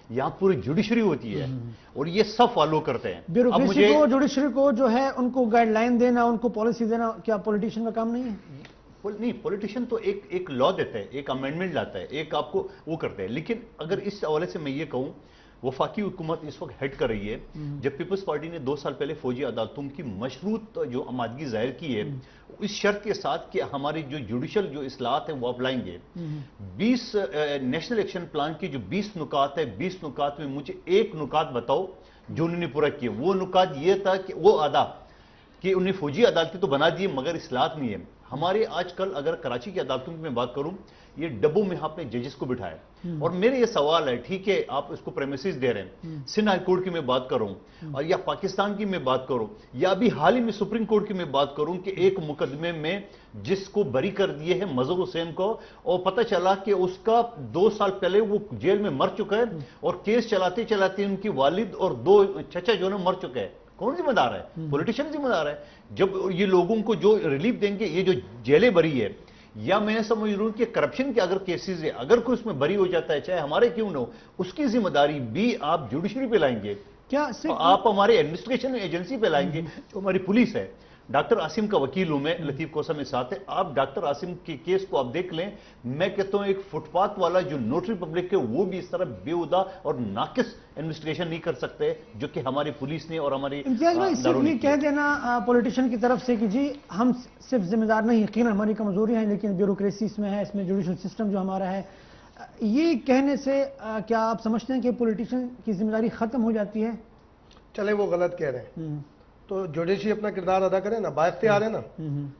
یہاں پوری جوڈیشری ہوتی ہے اور یہ سب فالو کرتے ہیں. بیوروکریسی کو، جوڈیشری کو جو ہے ان کو گائیڈ لائن دینا، ان کو پالیسی دینا، کیا پولیٹیشین کا کام نہیں ہے؟ نہیں، پولیٹیشین تو ایک لا دیتا ہے، ایک امینڈمنٹ لاتا ہے، ایک آپ کو وہ کرتا ہے. لیکن اگر اس حوالے سے میں یہ کہوں، وفاقی حکومت اس وقت ہیڈ کر رہی ہے. جب پیپلز پارٹی نے 2 سال پہلے فوجی عدالتوں کی مشروط جو آمادگی ظاہر کی ہے، اس شرط کے ساتھ کہ ہماری جو جوڈیشل جو اصلاحات ہیں وہ آپ لائیں گے. 20 نیشنل ایکشن پلان کی جو 20 نکات ہے، 20 نکات میں مجھے ایک نکات بتاؤ جو انہوں نے پورا کیا. وہ نکات یہ تھا کہ وہ آدھا کہ انہیں فوجی عدالتیں تو بنا دی مگر اصلاحات نہیں ہے. ہمارے آج کل اگر کراچی کی عدالتوں کی میں بات کروں، یہ ڈبوں میں آپ نے ججز کو بٹھایا. اور میرے یہ سوال ہے، ٹھیک ہے آپ اس کو پریمیسز دے رہے ہیں، سندھ ہائی کورٹ کی میں بات کروں اور یا پاکستان کی میں بات کروں یا ابھی حال ہی میں سپریم کورٹ کی میں بات کروں کہ ایک مقدمے میں جس کو بری کر دیے ہیں مظہر حسین کو، اور پتہ چلا کہ اس کا 2 سال پہلے وہ جیل میں مر چکا ہے اور کیس چلاتے چلاتے ان کی والد اور 2 چچا جو ہے مر چکے ہیں. کون ذمہ دار ہے؟ پولیٹیشین ذمہ دار ہے. جب یہ لوگوں کو جو ریلیف دیں گے، یہ جو جیلیں بری ہے، یا میں سمجھ رہا ہوں کہ کرپشن کے اگر کیسز ہے، اگر کوئی اس میں بری ہو جاتا ہے چاہے ہمارے کیوں نہ ہو، اس کی ذمہ داری بھی آپ جوڈیشری پہ لائیں گے، کیا آپ ہمارے ایڈمنسٹریشن ایجنسی پہ لائیں گے، جو ہماری پولیس ہے. ڈاکٹر عاصم کا وکیل ہوں میں، لطیف کوسہ میں ساتھ ہے. آپ ڈاکٹر عاصم کے کیس کو آپ دیکھ لیں، میں کہتا ہوں ایک فٹ پاتھ والا جو نوٹری پبلک ہے وہ بھی اس طرح بےہودہ اور ناقص انویسٹیگیشن نہیں کر سکتے جو کہ ہماری پولیس نے اور ہماری امتیاز بھائی صرف یہ کہہ دینا پولیٹیشین کی طرف سے کہ جی ہم صرف ذمہ دار نہیں، یقیناً ہماری کمزوری ہیں لیکن بیوروکریسی اس میں ہے، اس میں جوڈیشل سسٹم جو ہمارا ہے، یہ کہنے سے کیا آپ سمجھتے ہیں کہ پولیٹیشین کی ذمہ داری ختم ہو جاتی ہے؟ چلے وہ غلط کہہ رہے ہیں تو جوڈیشری اپنا کردار ادا کرے نا، بااختیار ہے نا.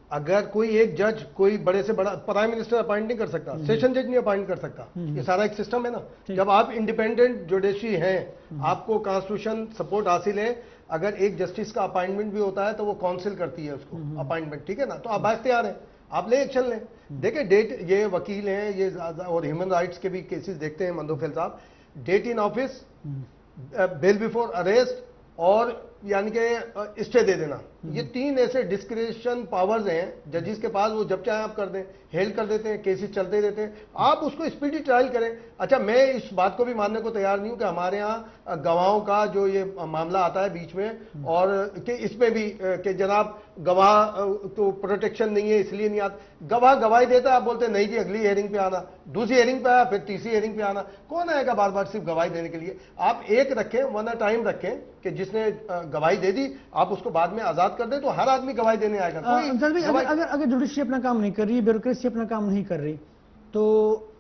اگر کوئی ایک جج کوئی بڑے سے بڑا پرائم منسٹر اپائنٹ نہیں کر سکتا، سیشن جج نہیں اپائنٹ کر سکتا، یہ سارا ایک سسٹم ہے نا. جب آپ انڈیپینڈنٹ جوڈیشری ہیں، آپ کو کانسٹیٹیوشن سپورٹ حاصل ہے، اگر ایک جسٹس کا اپائنٹمنٹ بھی ہوتا ہے تو وہ کونسل کرتی ہے اس کو اپائنٹمنٹ، ٹھیک ہے نا، تو آپ بااختیار ہیں. آپ لیں ایکشن لیں. دیکھیں ڈیٹ, یہ وکیل ہیں یہ اور ہیومن رائٹس کے بھی کیسز دیکھتے ہیں مندوخیل صاحب, ڈیٹ ان آفس, بیل بیفور اریسٹ اور یعنی کہ اسٹے دے دینا, یہ 3 ایسے ڈسکریشن پاورز ہیں ججز کے پاس, وہ جب چاہیں آپ کر دیں, ہیلڈ کر دیتے ہیں, کیسز چلتے رہتے ہیں, آپ اس کو اسپیڈی ٹرائل کریں. اچھا میں اس بات کو بھی ماننے کو تیار نہیں ہوں کہ ہمارے ہاں گواہوں کا جو یہ معاملہ آتا ہے بیچ میں, اور کہ اس میں بھی کہ جناب گواہ تو پروٹیکشن نہیں ہے اس لیے نہیں آتا, گواہ گواہی دیتا ہے, آپ بولتے ہیں نہیں جی اگلی ہیئرنگ پہ آنا, دوسری ہیئرنگ پہ آیا, پھر تیسری ہیئرنگ پہ آنا, کون آئے گا بار بار صرف گواہی دینے کے لیے؟ آپ ایک رکھیں, ون اے ٹائم رکھیں کہ جس نے گواہی دے دی آپ اس کو بعد میں آزاد کر دیں, تو ہر آدمی گواہی دینے آئے گا. اگر جوڈیشری اپنا کام نہیں کر رہی, بیوروکریسی اپنا کام نہیں کر رہی, تو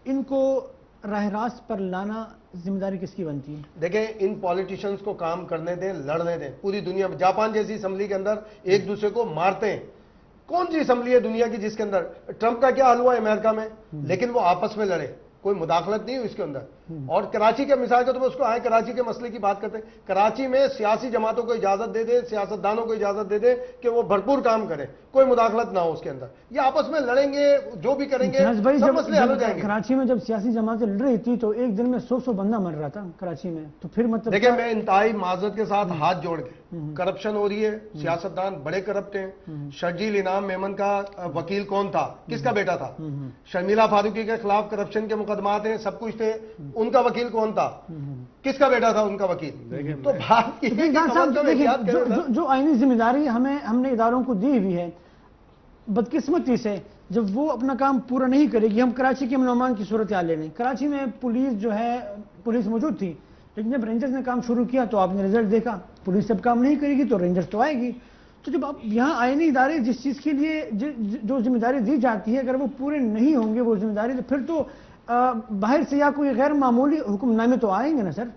ان کو راہ راست پر لانا ذمہ داری کس کی بنتی ہے؟ دیکھیں ان پالیٹیشنز کو کام کرنے دیں, لڑنے دیں. پوری دنیا میں جاپان جیسی اسمبلی کے اندر ایک دوسرے کو مارتے ہیں. کون سی اسمبلی ہے دنیا کی جس کے اندر ٹرمپ کا کیا حال ہوا امریکہ میں, لیکن وہ آپس میں لڑے, کوئی مداخلت نہیں ہوئی اس کے اندر. اور کراچی کے مثال کے تو اس کو آئے کراچی کے مسئلے کی بات کرتے ہیں, کراچی میں سیاسی جماعتوں کو اجازت دے دیں, سیاستدانوں کو اجازت دے دیں کہ وہ بھرپور کام کریں, کوئی مداخلت نہ ہو اس کے اندر, یہ آپس میں لڑیں گے, جو بھی کریں گے سب مسئلے حل ہو جائیں گے. کراچی میں جب سیاسی جماعتیں لڑ رہی تھی تو ایک دن میں 100 بندہ مر رہا تھا کراچی میں, تو پھر مطلب دیکھیں میں انتہائی معذرت کے ساتھ ہاتھ جوڑ کے, کرپشن ہو رہی ہے, سیاستدان بڑے کرپٹ ہیں. شرجیل انعام میمن کا وکیل کون تھا, کس کا بیٹا تھا؟ شرمیلا فاروقی کے خلاف کرپشن کے مقدمات ہیں, سب کچھ تھے, ان کا وکیل کون تھا, کس کا بیٹا تھا ان کا وکیل؟ تو بات جو آئینی ذمہ داری ہم نے اداروں کو دی ہوئی ہے, بدقسمتی سے جب وہ اپنا کام پورا نہیں کرے گی. ہم کراچی کے نعمان کی صورتحال لے لیں, کراچی میں پولیس جو ہے پولیس موجود تھی, لیکن جب رینجرز نے کام شروع کیا تو آپ نے رزلٹ دیکھا, پولیس جب کام نہیں کرے گی تو رینجرز تو آئے گی. تو جب آپ یہاں آئینی ادارے جس چیز کے لیے جو ذمہ داری دی جاتی ہے اگر وہ پورے نہیں ہوں گے وہ ذمہ داری, تو پھر تو باہر سے یا کوئی غیر معمولی حکم نامے تو آئیں گے نا سر.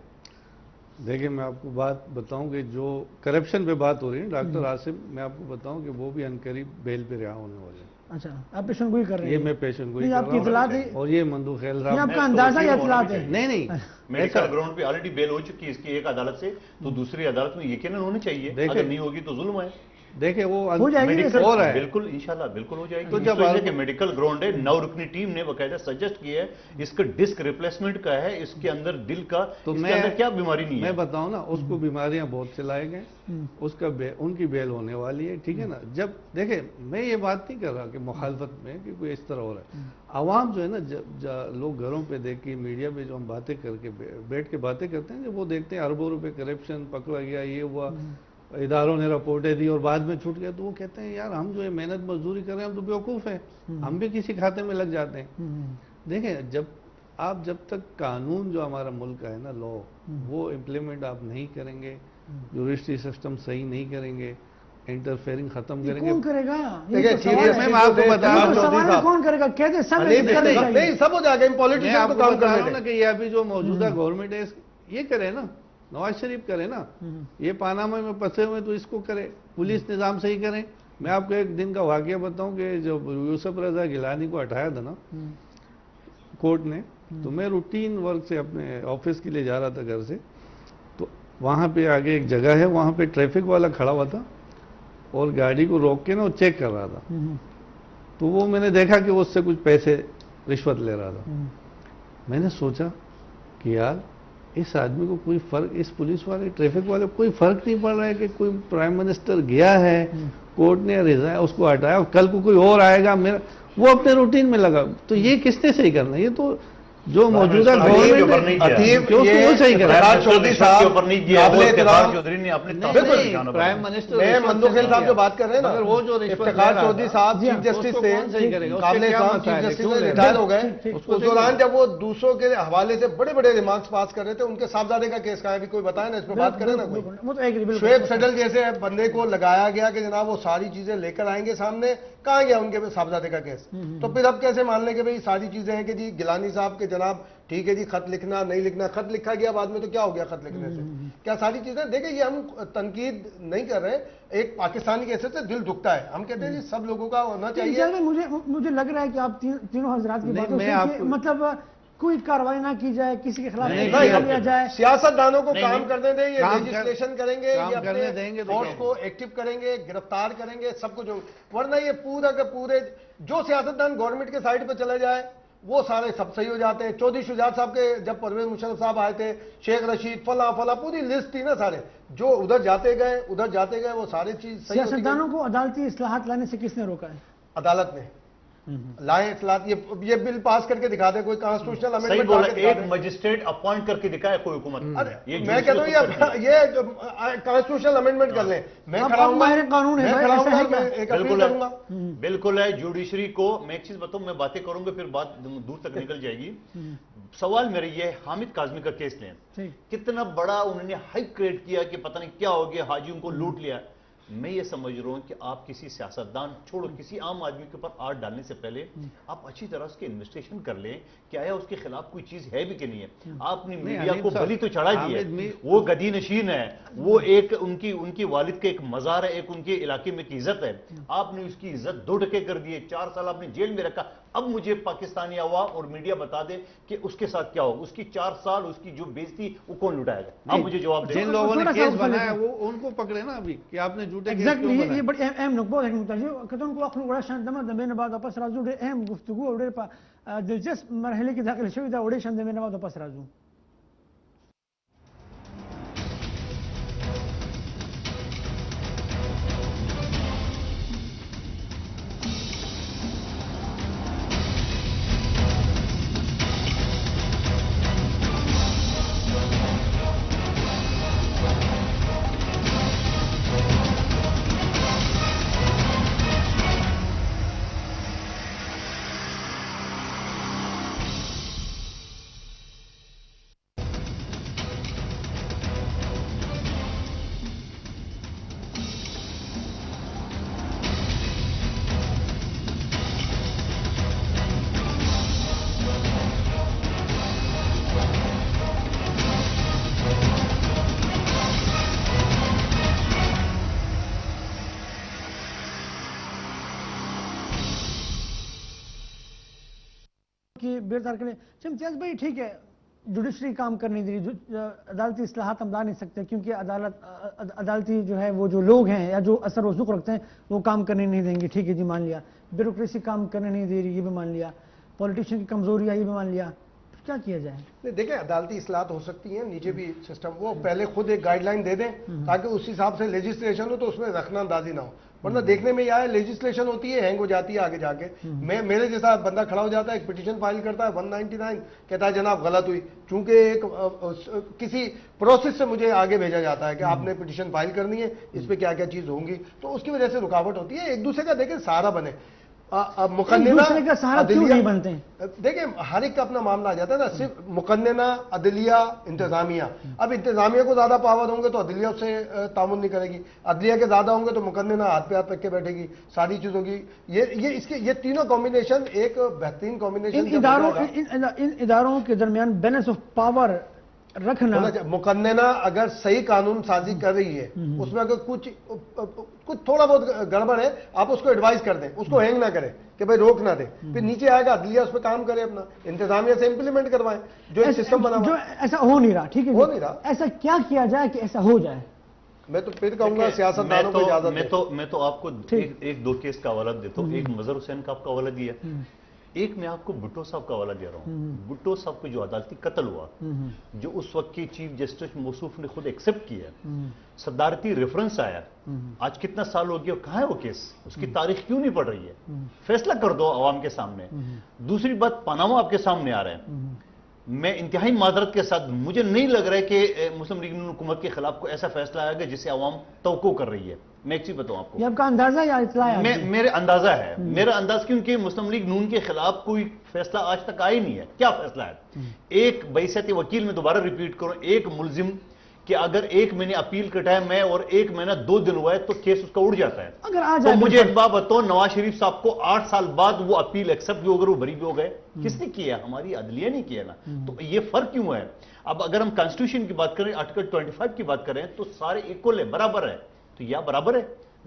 دیکھیں میں آپ کو بات بتاؤں کہ جو کرپشن پہ بات ہو رہی ہے ڈاکٹر عاصم, میں آپ کو بتاؤں کہ وہ بھی عنقریب بیل پہ رہا ہونے والے ہیں. اچھا آپ پیشن گوئی کر رہے ہیں؟ یہ میں پیشن گوئی کر آپ کی اطلاعات ہے, اور یہ مندوخیل صاحب آپ کا اندازہ یا اطلاعات ہے؟ نہیں میڈیکل گراؤنڈ پہ آلریڈی بیل ہو چکی ہے اس کی ایک عدالت سے, تو دوسری عدالت میں یقیناً ہونی چاہیے, اگر نہیں ہوگی تو ظلم ہے. دیکھیں وہ ہو جائے گی ہو رہا ہے, بالکل انشاءاللہ بالکل ہو جائے گی. تو جب جب کہ میڈیکل گراؤنڈ ہے, 9 رکنی ٹیم نے باقاعدہ سجیسٹ کیا ہے, اس کا ڈسک ریپلیسمنٹ کا ہے, اس کے اندر دل کا, تو اس کے اندر کیا بیماری نہیں ہے. میں بتاؤں نا, اس کو بیماریاں بہت سے لائے گئے, اس کا ان کی بیل ہونے والی ہے, ٹھیک ہے نا. جب دیکھیں میں یہ بات نہیں کر رہا کہ مخالفت میں کہ کوئی اس طرح ہو رہا ہے. عوام جو ہے نا, جب لوگ گھروں پہ دیکھ کے میڈیا پہ جو ہم باتیں کر کے بیٹھ کے باتیں کرتے ہیں, جب وہ دیکھتے ہیں اربوں روپے کرپشن پکڑا گیا, یہ ہوا, اداروں نے رپورٹیں دی اور بعد میں چھوٹ گیا, تو وہ کہتے ہیں یار ہم جو ہے محنت مزدوری کر رہے ہیں, ہم تو بیوقوف ہیں, ہم بھی کسی کھاتے میں لگ جاتے ہیں. دیکھیں جب تک قانون جو ہمارا ملک کا ہے نا, لا, وہ امپلیمنٹ آپ نہیں کریں گے, جوڈیشری سسٹم صحیح نہیں کریں گے, انٹرفیئرنگ ختم کریں گے, کون کرے گا؟ میں آپ کو بتا رہا ہوں کون کرے گا؟ کہتے سب نہیں, سب ہو جائے گا. پالیٹیشن کو کام کرنا نا کہ یہ ابھی جو موجودہ گورنمنٹ ہے یہ کرے نا, نواز شریف کرے نا, یہ پاناما میں پھنسے ہوئے تو اس کو کرے, پولیس نظام صحیح کریں. میں آپ کو ایک دن کا واقعہ بتاؤں کہ جب یوسف رضا گیلانی کو ہٹایا تھا نا کورٹ نے, تو میں روٹین ورک سے اپنے آفس کے لیے جا رہا تھا گھر سے, تو وہاں پہ آگے ایک جگہ ہے, وہاں پہ ٹریفک والا کھڑا ہوا تھا اور گاڑی کو روک کے نا وہ چیک کر رہا تھا. تو وہ میں نے دیکھا کہ وہ اس سے کچھ پیسے رشوت لے رہا تھا. میں نے سوچا کہ یار اس آدمی کو کوئی فرق, اس پولیس والے ٹریفک والے کوئی فرق نہیں پڑ رہا ہے کہ کوئی پرائم منسٹر گیا ہے, کورٹ نے ریزائن اس کو ہٹایا, کل کو کوئی اور آئے گا, وہ اپنے روٹین میں لگا. تو یہ کس نے صحیح کرنا؟ یہ تو جو موجودہ گورنمنٹ پرائم منسٹر میں مندوخیل صاحب جو بات کر رہے ہیں نا, وہ جو افتخار چودھری صاحب چیف جسٹس تھے, قابل احترام چیف جسٹس سے ریٹائر ہو گئے, اس دوران جب وہ دوسروں کے حوالے سے بڑے بڑے ریمارکس پاس کر رہے تھے, ان کے صاحبزادے کا کیس کہاں ہے, کوئی بتائے نا, اس پہ بات کرے نا کوئی. شعیب سڈل جیسے بندے کو لگایا گیا کہ جناب وہ ساری چیزیں لے کر آئیں گے سامنے, کہاں گیا ان کے صاحبزادے کا کیس؟ تو پھر اب کیسے مان لیں کہ بھئی ساری چیزیں ہیں کہ جی گیلانی صاحب کے جناب ٹھیک ہے جی خط لکھنا نہیں لکھنا, خط لکھا گیا بعد میں تو کیا ہو گیا خط لکھنے سے, کیا ساری چیزیں؟ دیکھیں یہ ہم تنقید نہیں کر رہے, ایک پاکستانی کے حیثیت سے دل دکھتا ہے, ہم کہتے ہیں جی سب لوگوں کا ہونا چاہیے. مجھے لگ رہا ہے کہ آپ تینوں حضرات کی باتوں سے مطلب کوئی کارروائی نہ کی جائے, کسی کے خلاف نہیں ایکشن لیا جائے. سیاست دانوں کو نہیں، کام نہیں. کرنے دیں, یہ کام لیجسلیشن کریں گے, کام یہ کرنے دیں اپنے گے تو فورس کیا کو ایکٹیو کریں گے, گرفتار کریں گے, سب کچھ ہوگا. ورنہ یہ پورا کے پورے جو سیاستدان گورنمنٹ کے سائڈ پہ چلے جائے وہ سارے سب صحیح ہو جاتے ہیں. چودھری شجاعت صاحب کے جب پرویز مشرف صاحب آئے تھے, شیخ رشید, فلاں فلاں پوری لسٹ تھی نا سارے, جو ادھر جاتے گئے وہ ساری چیز صحیح ہوتی گئی. سیاستدانوں کو عدالتی اصلاحات لانے سے کس نے روکا ہے؟ عدالت نے لائیں اصلاحات. یہ بل پاس کر کے دکھا دے کوئی کانسٹیٹیوشنل صحیح امینڈمنٹ بولا, لا کے دکھا ایک دے. مجسٹریٹ اپوائنٹ کر کے دکھائے کوئی حکومت. میں کہتا ہوں یہ کانسٹیٹیوشنل امینڈمنٹ کر لیں. میں کھڑا ہوں گا, ماہر قانون ہے, میں بھائی کھڑا ہوں ایسا گا, ہے کیا؟ میں ایک اپیل بالکل کروں گا. ہے, بالکل ہے. جوڈیشری کو میں ایک چیز بتاؤں, میں باتیں کروں گا پھر بات دور تک نکل جائے گی. سوال میرا یہ ہے, حامد کاظمی کا کیس لیں, کتنا بڑا انہوں نے ہائپ کریٹ کیا کہ پتہ نہیں کیا ہو گیا, حاجیوں کو لوٹ لیا. میں یہ سمجھ رہا ہوں کہ آپ کسی سیاستدان چھوڑو, کسی عام آدمی کے اوپر آڑ ڈالنے سے پہلے آپ اچھی طرح اس کے انویسٹیگیشن کر لیں کہ آیا اس کے خلاف کوئی چیز ہے بھی کہ نہیں ہے. آپ نے میڈیا کو بلی تو چڑھا دی ہے, وہ گدی نشین ہے, وہ ایک ان کی والد کا ایک مزار ہے, ایک ان کے علاقے میں کی عزت ہے. آپ نے اس کی عزت 2 ٹکے کر دیے, 4 سال آپ نے جیل میں رکھا. اب مجھے پاکستانی عوام اور میڈیا بتا دے کہ اس کے ساتھ کیا ہوگا, اس کی 4 سال اس کی جو بیزتی وہ کون لٹائے گا. آپ مجھے جواب دیں. جن لوگوں نے کیس بنایا وہ ان کو پکڑے نا ابھی کہ آپ نے جھوٹے کیس کیوں ایگزیکٹلی, بنائے. یہ بڑی اہم نقطہ ہے مترجم کتن کو اخلو وړه شان دمه د مینه بعد واپس راځو. ډېر اهم گفتگو او ډېر په دلچسپ مرحله کې داخل شوی دا وړې شان د مینه بعد واپس راځو. کہ بیرتار کریں امتیاز بھائی, ٹھیک ہے جوڈیشری کام کرنے دی رہی, عدالتی اصلاحات ہم لا نہیں سکتے کیونکہ عدالتی جو ہے وہ جو لوگ ہیں یا جو اثر و رسوخ رکھتے ہیں وہ کام کرنے نہیں دیں گے, ٹھیک ہے جی مان لیا. بیوروکریسی کام کرنے نہیں دے رہی, یہ بھی مان لیا. پولیٹیشین کی کمزوری ہے, یہ بھی مان لیا. کیا کیا جائے؟ نہیں دیکھیں, عدالتی اصلاحات ہو سکتی ہیں, نیچے بھی سسٹم, وہ پہلے خود ایک گائیڈ لائن دے دیں تاکہ اس حساب سے لیجسلیشن ہو تو اس میں رکھنا اندازی نہ ہو. ورنہ دیکھنے میں یہ ہے لیجسلیشن ہوتی ہے, ہینگ ہو جاتی ہے آگے جا کے. میرے جیسا بندہ کھڑا ہو جاتا ہے, ایک پٹیشن فائل کرتا ہے 199, کہتا ہے جناب غلط ہوئی, چونکہ ایک کسی پروسیس سے مجھے آگے بھیجا جاتا ہے کہ آپ نے پٹیشن فائل کرنی ہے, اس پہ کیا کیا چیز ہوں گی, تو اس کی وجہ سے رکاوٹ ہوتی ہے. ایک دوسرے کا دیکھیں سہارا بنے. دوسرے کا سہارا کیوں نہیں بنتے ہیں؟ دیکھیں ہر ایک کا اپنا معاملہ آ جاتا ہے نا, صرف مقننہ, عدلیہ, انتظامیہ. اب انتظامیہ کو زیادہ پاور ہوں گے تو عدلیہ اس سے تعاون نہیں کرے گی, عدلیہ کے زیادہ ہوں گے تو مقننہ ہاتھ پہ ہاتھ رکھ کے بیٹھے گی, ساری چیز ہوگی. یہ تینوں کمبینیشن ایک بہترین کمبینیشن. ان اداروں کے درمیان بیلنس آف پاور رکھنا, مقننہ اگر صحیح قانون سازی کر رہی ہے, اس میں اگر کچھ تھوڑا بہت گڑبڑ ہے, آپ اس کو ایڈوائز کر دیں, اس کو ہینگ نہ کریں کہ بھائی روک نہ دیں, پھر نیچے آئے گا عدلیہ اس پہ کام کرے, اپنا انتظامیہ سے امپلیمنٹ کروائیں جو ایک سسٹم بنا ہوا. جو ایسا ہو نہیں رہا, ٹھیک ہے ہو نہیں رہا, ایسا کیا کیا جائے کہ ایسا ہو جائے؟ میں تو پھر کہوں گا سیاستدانوں کو اجازت دیں. میں تو آپ کو 1-2 کیس کا حوالہ دیتا ہوں. ایک مظہر حسین کا آپ کا حوالہ دیا, ایک میں آپ کو بھٹو صاحب کا حوالہ دے رہا ہوں. بھٹو صاحب کو جو عدالتی قتل ہوا, جو اس وقت کی چیف جسٹس موصوف نے خود ایکسپٹ کیا, صدارتی ریفرنس آیا, آج کتنا سال ہو گیا, کہاں ہے وہ کیس, اس کی تاریخ کیوں نہیں پڑ رہی ہے؟ فیصلہ کر دو عوام کے سامنے. دوسری بات, پاناما آپ کے سامنے آ رہے ہیں. میں انتہائی معذرت کے ساتھ, مجھے نہیں لگ رہا ہے کہ مسلم لیگ نون حکومت کے خلاف کوئی ایسا فیصلہ آئے گا جسے عوام توقع کر رہی ہے. میں ایک چیز بتاؤں آپ کو, یہ آپ کا اندازہ یا اطلاع ہے؟ میرے اندازہ ہے, میرا انداز, کیونکہ مسلم لیگ نون کے خلاف کوئی فیصلہ آج تک آیا نہیں ہے. کیا فیصلہ ہے؟ ایک بحیثیت وکیل میں دوبارہ ریپیٹ کروں, ایک ملزم کہ اگر 1 مہینے اپیل کا ٹائم ہے اور 1 مہینہ 2 دن ہوا ہے تو کیس اس کا اڑ جاتا ہے. اگر آ تو جائے مجھے ایک بات بتاؤ, نواز شریف صاحب کو 8 سال بعد وہ اپیل ایکسپٹ بھی ہو گئے, وہ بری بھی ہو گئے, کس نے کیا؟ ہماری عدلیہ نہیں کیا نا. تو یہ فرق کیوں ہے؟ اب اگر ہم کانسٹیٹیوشن کی بات کریں, آرٹیکل 25 کی بات کریں, تو سارے ایکول ہے, برابر ہے. تو یا برابر ہے,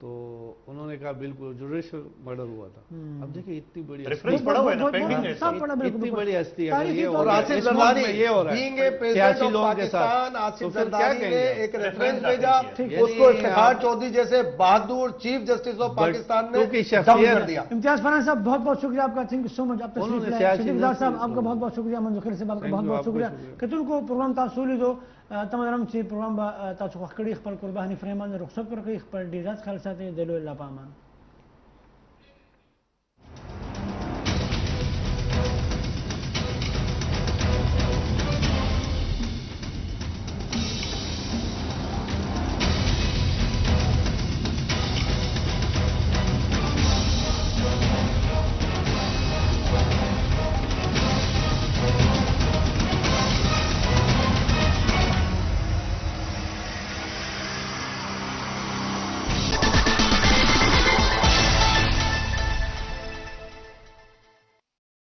تو انہوں نے کہا بالکل جوڈیشل مرڈر ہوا تھا. اب دیکھیں اتنی بڑی ریفرنس پڑا ہوا ہے نا پینڈنگ ہے سب پڑا بالکل اتنی بڑی ہستی اگر تاریخی یہ طور ہو پر رہا ہے آصف اس ملک زرداری میں یہ ہو رہا being ہے a president سیاسی of لوگوں کے ساتھ پاکستان، تو آصف پھر کیا زرداری کہیں نے گے ایک آپ؟ ریفرنس ریفرنس بھیجا، یعنی اس کو افتخار چودھری جیسے بہادر چیف جسٹس آف پاکستان نے کیونکہ ڈاؤن شخصیت کر دیا. امتیاز فرحان صاحب بہت بہت شکریہ آپ کا، تھینک یو سو مچ. آپ انہوں تشریف نے لائے. سیاسی شریف زاد صاحب آپ کا نفس- بہت بہت شکریہ. منظور خلیل صاحب آپ کا Thank بہت you، بہت آپ کو شکریہ. شکریہ. کتونکو پروګرام تاسو لیدو تمام چې پروګرام به تاسو خوښ کړي، خپل قرباني فرهمان رخصت ورکړي، خپل ډیر ځات خیال ساتي. د لوی الله په امان.